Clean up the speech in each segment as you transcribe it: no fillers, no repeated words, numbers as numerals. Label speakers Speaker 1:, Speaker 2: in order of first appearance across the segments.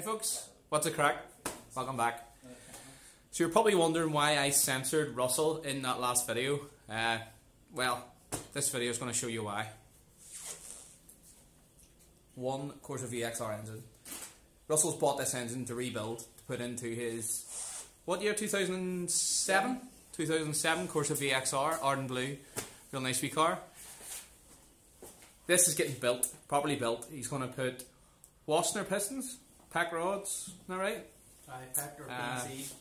Speaker 1: Hi folks, what's a crack? Welcome back. So you're probably wondering why I censored Russell in that last video. Well, this video is going to show you why. One Corsa VXR engine. Russell's bought this engine to rebuild, to put into his, what year, 2007? 2007 Corsa VXR, Arden Blue, real nice wee car. This is getting built, properly built. He's going to put Wasner pistons, pack rods, isn't that right?
Speaker 2: Pack or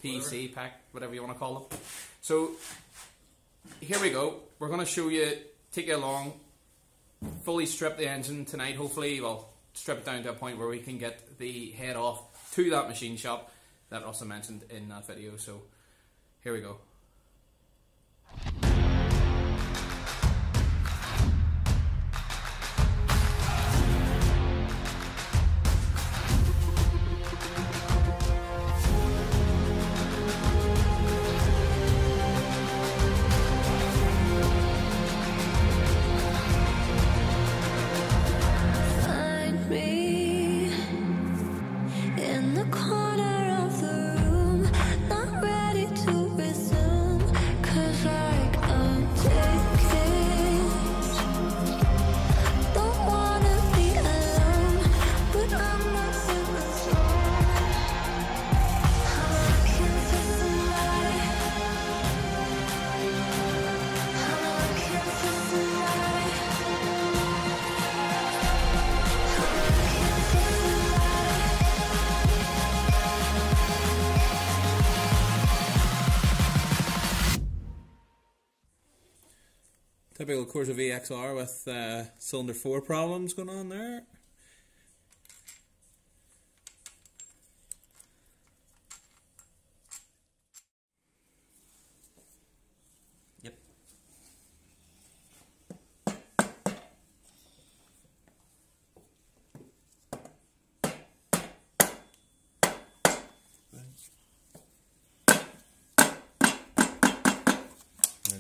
Speaker 2: PC,
Speaker 1: pack, whatever you want to call them. So, here we go. We're going to show you, take you along, fully strip the engine tonight, hopefully. Well, strip it down to a point where we can get the head off to that machine shop that Russell mentioned in that video. So, here we go. Typical Corsa VXR with cylinder 4 problems going on there.
Speaker 2: Yep.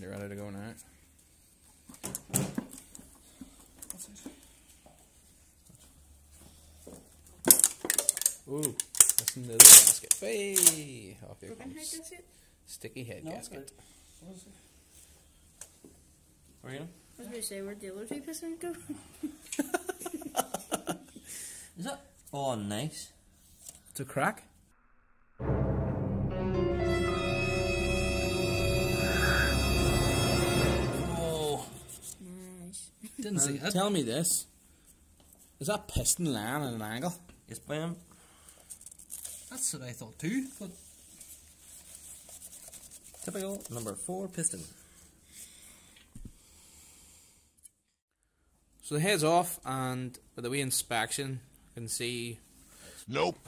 Speaker 1: Ready to go now. Ooh, listen to the gasket. Hey, off here comes. Sticky head gasket.
Speaker 2: What is it?
Speaker 1: Where are you?
Speaker 3: I was going to say, where'd the other two pistons go?
Speaker 2: Is that? Oh, nice.
Speaker 1: It's a crack.
Speaker 2: Oh,
Speaker 3: Nice.
Speaker 2: didn't see that.
Speaker 1: Tell me this. Is that piston lying at an angle?
Speaker 2: Yes, ma'am. That's what I thought too, but typical number 4 piston.
Speaker 1: So the head's off, and with the wee inspection, you can see.
Speaker 4: Nope.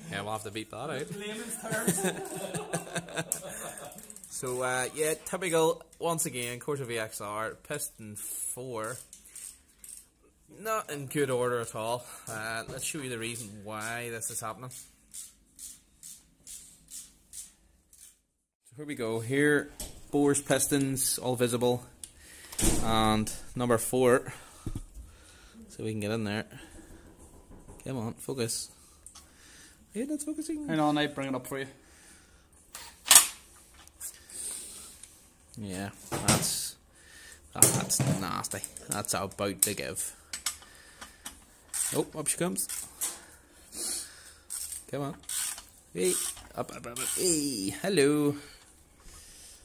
Speaker 1: Yeah, we'll have to beat that out. So yeah, typical once again Corsa VXR piston 4. Not in good order at all. Let's show you the reason why this is happening. So here we go. Here, bores, pistons, all visible, and number 4. So we can get in there. Come on, focus. Hey, that's focusing.
Speaker 2: Hang on, I bring it up for you.
Speaker 1: Yeah, that's nasty. That's about to give. Oh, up she comes. Come on. Hey, up. Hey, hello.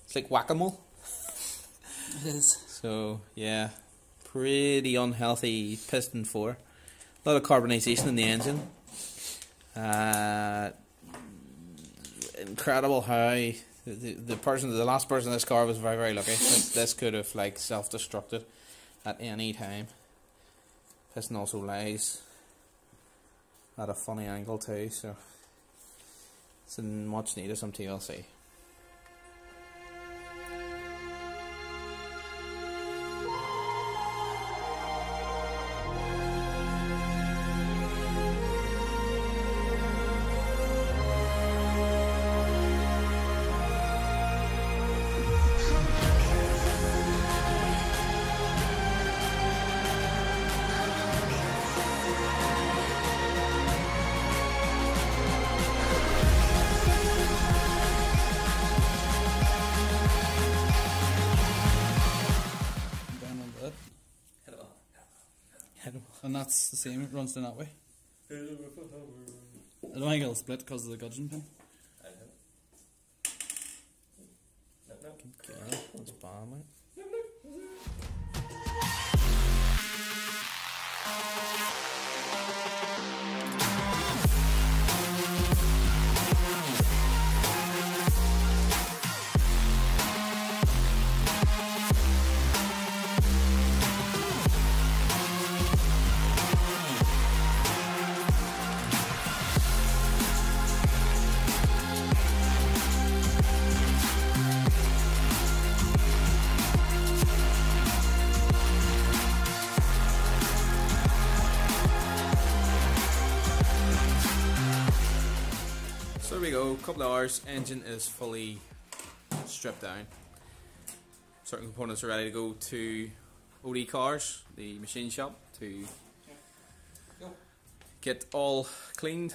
Speaker 1: It's like whack-a-mole.
Speaker 2: It is.
Speaker 1: So, yeah, pretty unhealthy piston 4. A lot of carbonization in the engine. Incredible how the last person in this car was very, very lucky. This could have like self-destructed at any time. Piston also lies at a funny angle too, so it's in much need of some TLC.
Speaker 2: that's the same. It runs down that way. I don't think it'll split because of the gudgeon pin. Okay, that's bad, mate.
Speaker 1: So there we go, a couple of hours, engine is fully stripped down. Certain components are ready to go to OD Cars, the machine shop, to get all cleaned,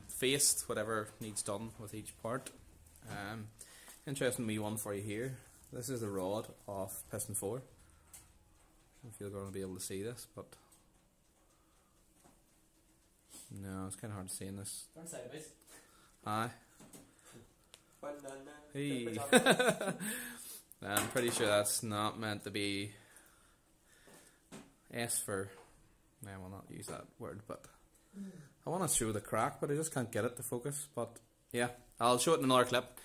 Speaker 1: faced, whatever needs done with each part. Interesting wee one for you here. This is the rod of piston 4. I don't know if you're going to be able to see this, but no, it's kind of hard to see in this.
Speaker 2: Turn sideways.
Speaker 1: Aye. Hey. I'm pretty sure that's not meant to be S for. I will not use that word, but I want to show the crack, but I just can't get it to focus. But yeah, I'll show it in another clip.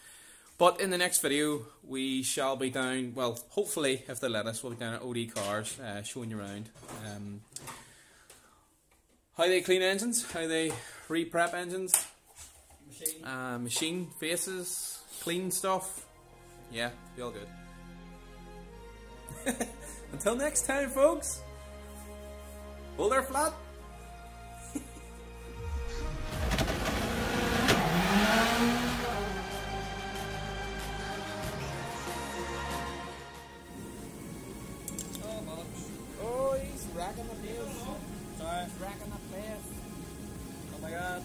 Speaker 1: But in the next video, we shall be down. Well, hopefully, if they let us, we'll be down at OD Cars, showing you around how they clean engines, how they re-prep engines. Machine faces, clean stuff. Yeah, be all good. Until next time, folks. Hold her flat. Oh, he's racking the pace. Sorry, he's racking the pace. Oh my god.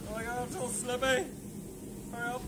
Speaker 1: Oh my god, I'm so slippy. Hurry up.